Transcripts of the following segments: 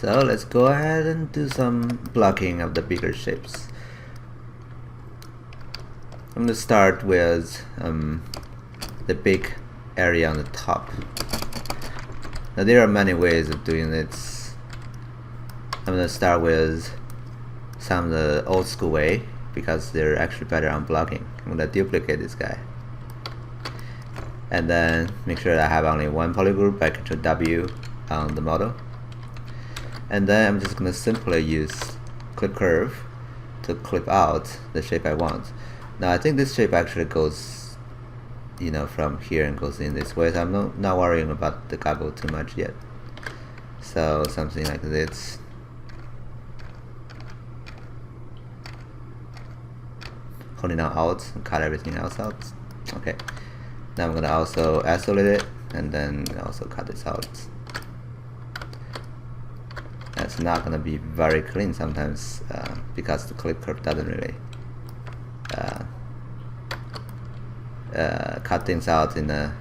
So let's go ahead and do some blocking of the bigger shapes. I'm gonna start with the big area on the top. Now there are many ways of doing this. I'm gonna start with some of the old school way because they're actually better on blocking. I'm gonna duplicate this guy and then make sure that I have only one polygroup by Ctrl W on the model, and then I'm just gonna simply use clip curve to clip out the shape I want. Now I think this shape actually goes, from here and goes in this way, so I'm not worrying about the gobble too much yet. So something like this. Holding down Alt and cut everything else out. Okay. Now I'm gonna also isolate it and then also cut this out. That's not gonna be very clean sometimes because the clip curve doesn't really cut things out in a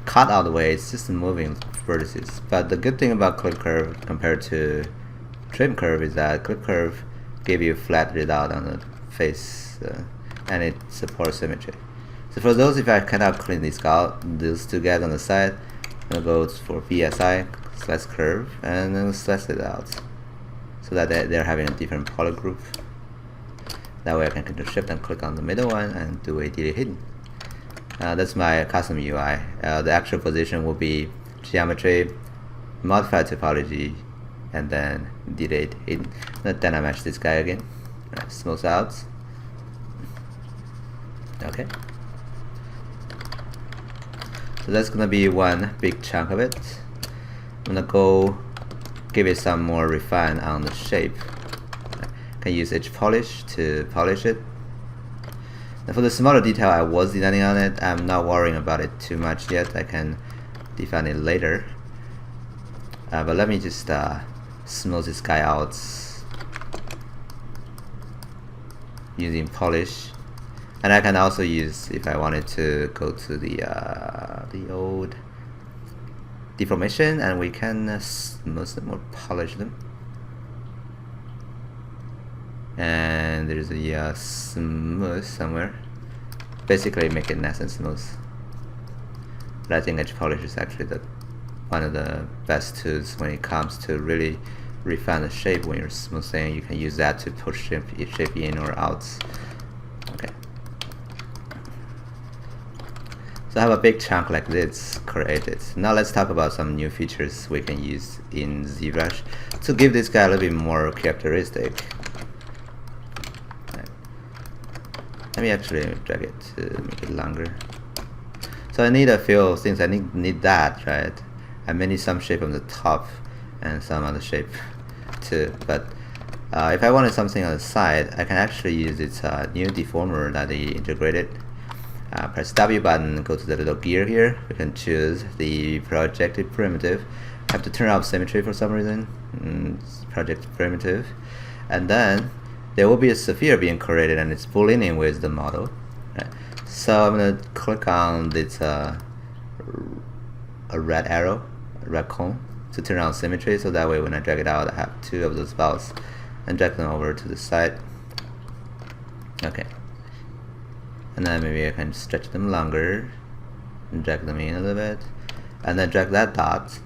cut out way. It's just moving vertices. But the good thing about clip curve compared to trim curve is that clip curve give you flat result on the face and it supports symmetry. So for those, if I cannot clean these two guys on the side, I'm gonna go for VSI slash curve and then slash it out so that they're having a different polygroup. That way I can Ctrl Shift and click on the middle one and do a delete hidden. That's my custom UI. The actual position will be geometry, modify topology, and then delete hidden. Then I match this guy again. Smooth out. Okay. So that's gonna be one big chunk of it. I'm gonna go give it some more refine on the shape. I can use edge polish to polish it. Now for the smaller detail I was designing on it, I'm not worrying about it too much yet. I can define it later. But let me just smooth this guy out using polish, and I can also use, if I wanted to, go to the old deformation and we can smooth them or polish them. And there's a smooth somewhere. Basically make it nice and smooth. But I think edge polish is actually one of the best tools when it comes to really refine the shape. When you're smoothing, you can use that to push shape in or out. Okay. So I have a big chunk like this created. Now let's talk about some new features we can use in ZBrush to give this guy a little bit more characteristic. Let me actually drag it to make it longer. So I need a few things. I need that, right? I may need some shape on the top and some other shape too. But if I wanted something on the side, I can actually use its new deformer that they integrated. Press W button, go to the little gear here. We can choose the projected primitive. I have to turn off symmetry for some reason. Project primitive, and then there will be a sphere being created and it's booleaning with the model. Right. So I'm going to click on this a red arrow, a red cone, to turn on symmetry, so that way when I drag it out I have two of those balls and drag them over to the side. Okay. And then maybe I can stretch them longer and drag them in a little bit, and then drag that dot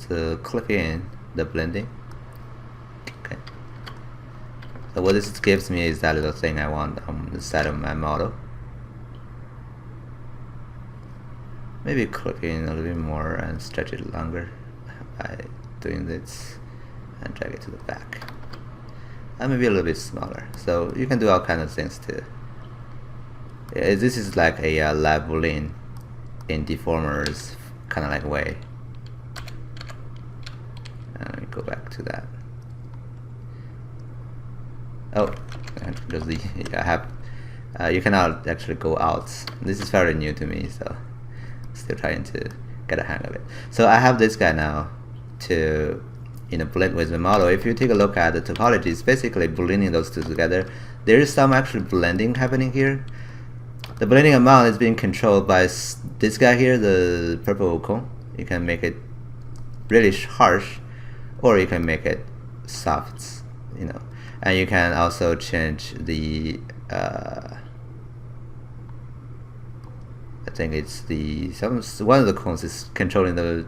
to clip in the blending. Okay. So what this gives me is that little thing I want on the side of my model. Maybe clip in a little bit more and stretch it longer by doing this and drag it to the back. And maybe a little bit smaller. So you can do all kinds of things too. This is like a live boolean in deformers kind of like way. Let me go back to that. Oh, because you cannot actually go out. This is very new to me, so still trying to get a hang of it. So I have this guy now to blend with the model. If you take a look at the topology, it's basically blending those two together. There is some actual blending happening here. The blending amount is being controlled by this guy here, the purple cone. You can make it really harsh or you can make it soft, you know. And you can also change the I think it's the one of the cones is controlling the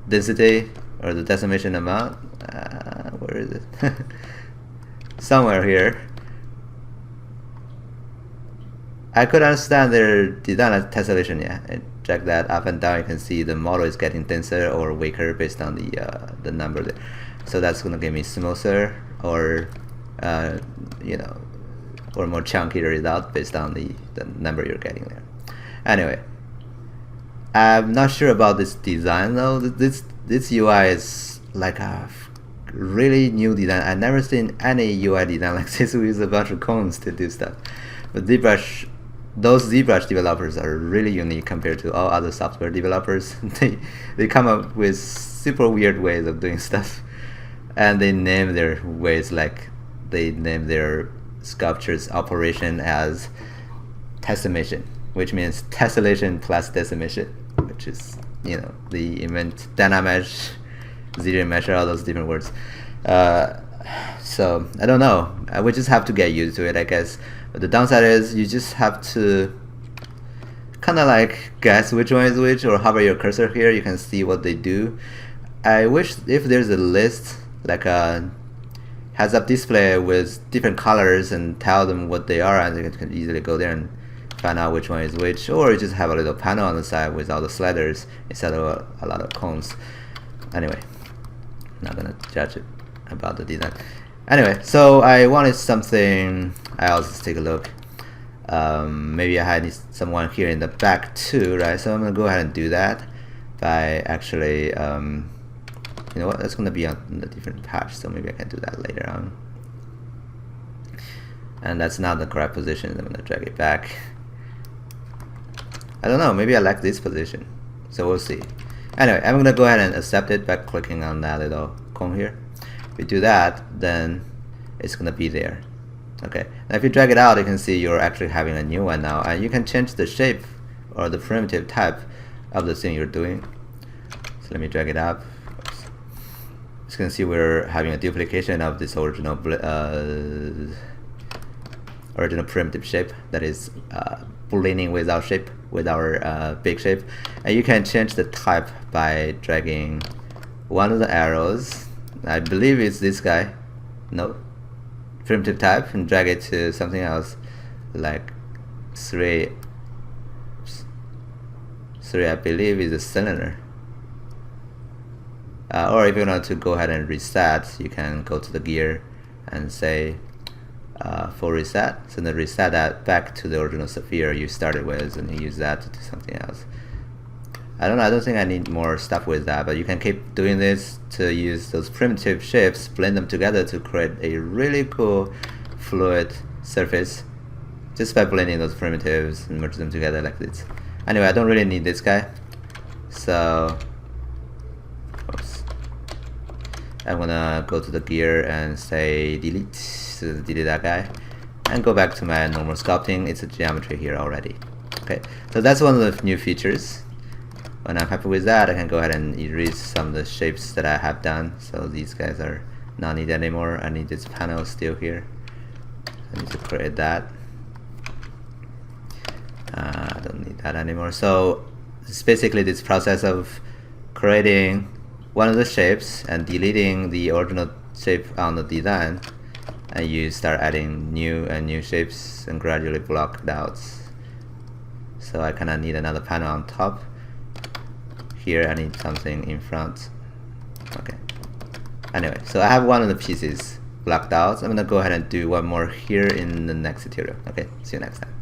density or the decimation amount. Where is it? Somewhere here. I could understand their design as tessellation. Yeah, and drag that up and down. You can see the model is getting denser or weaker based on the number there. So that's gonna give me smoother or you know, or more chunky result based on the number you're getting there. Anyway, I'm not sure about this design though. This UI is like a really new design. I've never seen any UI design like this. We use a bunch of cones to do stuff. But ZBrush, those ZBrush developers are really unique compared to all other software developers. They come up with super weird ways of doing stuff, and they name their ways like they name their sculptures operation as decimation, which means tessellation plus decimation, which is, you know, the invent Dynamesh, zero measure, all those different words. So I don't know. We just have to get used to it, I guess. But the downside is you just have to kind of like guess which one is which, or hover your cursor here. You can see what they do. I wish if there's a list, like a heads-up display with different colors, and tell them what they are, and you can easily go there and find out which one is which. Or you just have a little panel on the side with all the sliders instead of a lot of cones. Anyway, not gonna judge it about the design. Anyway, so I wanted something else. Let's take a look. Maybe I need someone here in the back too, right? So I'm gonna go ahead and do that by actually, you know what? That's gonna be on a different patch, so maybe I can do that later on. And that's not the correct position. I'm gonna drag it back. I don't know. Maybe I like this position, so we'll see. Anyway, I'm gonna go ahead and accept it by clicking on that little cone here. If you do that, then it's gonna be there. Okay, now if you drag it out, you can see you're actually having a new one now, and you can change the shape or the primitive type of the thing you're doing. So let me drag it up. As you can see, we're having a duplication of this original primitive shape that is blending with our shape, with our big shape. And you can change the type by dragging one of the arrows. I believe it's this guy. No, primitive type, and drag it to something else, like 3. I believe is a cylinder. Or if you want to go ahead and reset, you can go to the gear and say full reset. So then reset that back to the original sphere you started with, and you use that to do something else. I don't know, I don't think I need more stuff with that, but you can keep doing this to use those primitive shapes, blend them together to create a really cool fluid surface just by blending those primitives and merge them together like this. Anyway, I don't really need this guy, so oops. I'm gonna go to the gear and say delete, so delete that guy, and go back to my normal sculpting. It's a geometry here already. Okay, so that's one of the new features. When I'm happy with that, I can go ahead and erase some of the shapes that I have done. So these guys are not needed anymore. I need this panel still here. I need to create that. I don't need that anymore. So it's basically this process of creating one of the shapes and deleting the original shape on the design, and you start adding new shapes and gradually block it out. So I kind of need another panel on top. Here I need something in front. Okay. Anyway, so I have one of the pieces blocked out. I'm gonna go ahead and do one more here in the next tutorial. Okay, see you next time.